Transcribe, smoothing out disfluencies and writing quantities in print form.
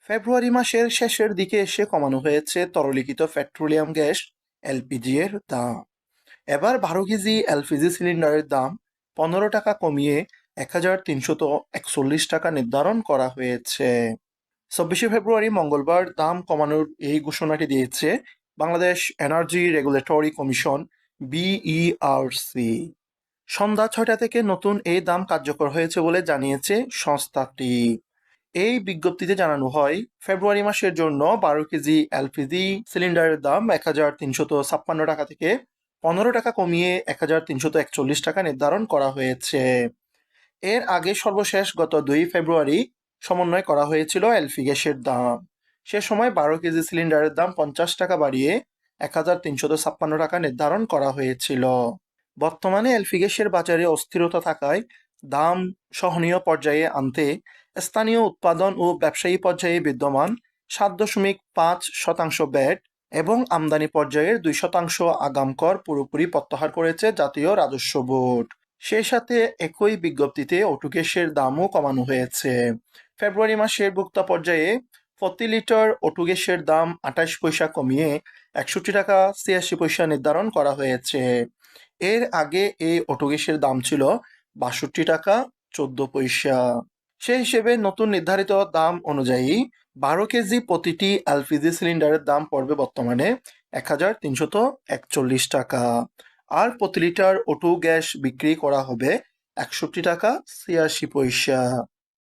ফেব্রুয়ারি মাসের শেষের দিকে এসে কমানো হয়েছে তরলীকৃত পেট্রোলিয়াম গ্যাস এলপিজি এর দাম। এবার 12 কেজি এলপিজি সিলিন্ডারের দাম 15 টাকা কমিয়ে 1341 টাকা নির্ধারণ করা হয়েছে। 24 ফেব্রুয়ারি মঙ্গলবার দাম কমানোর এই ঘোষণাটি দিয়েছে Bangladesh energy regulatory commission BERC. সন্ধ্যা 6টা থেকে নতুন এই দাম কার্যকর হয়েছে বলে জানিয়েছে সংস্থাটি। এই বিজ্ঞপ্তিতে জানানো হয়, ফেব্রুয়ারি মাসের জন্য 12 কেজি এলপিজি সিলিন্ডারের দাম 1356 টাকা থেকে 15 টাকা কমিয়ে 1341 টাকা নির্ধারণ করা হয়েছে। এর আগে সর্বশেষ গত 2 ফেব্রুয়ারি সমন্বয় করা হয়েছিল এলপি গ্যাসের দাম। সে সময় 12 কেজি সিলিন্ডারের দাম 50 টাকা বাড়িয়ে 1356 টাকা নির্ধারণ করা হয়েছিল। বর্তমানে এলপি গ্যাসের বাজারে অস্থিরতা থাকায় দাম সহনীয় পর্যায়ে আনতে স্থানীয় উৎপাদন ও ব্যবসায়ী পর্যায়ে বিদ্যমান 7.5% ভ্যাট এবং আমদানি পর্যায়ের 2% আগাম কর পুরোপুরি প্রত্যাহার করেছে জাতীয় রাজস্ব বোর্ড। সেই সাথে একই বিজ্ঞপ্তিতে অটো গ্যাসের দামও কমানো হয়েছে। ফেব্রুয়ারি মাসের ভোক্তা পর্যায়ে প্রতি লিটার অটো গ্যাসের দাম 28 পয়সা কমিয়ে 61 টাকা 86 পয়সা নির্ধারণ করা হয়েছে। এর আগে এই অটো গ্যাসের দাম ছিল 62 টাকা 14 পয়সা। সেই হিসেবে নতুন নির্ধারিত দাম অনুযায়ী 12 কেজি প্রতিটি এলপিজি সিলিন্ডারের দাম পড়বে বর্তমানে 1341 টাকা, আর প্রতি লিটার অটো গ্যাস বিক্রি করা হবে 61 টাকা 86 পয়সা।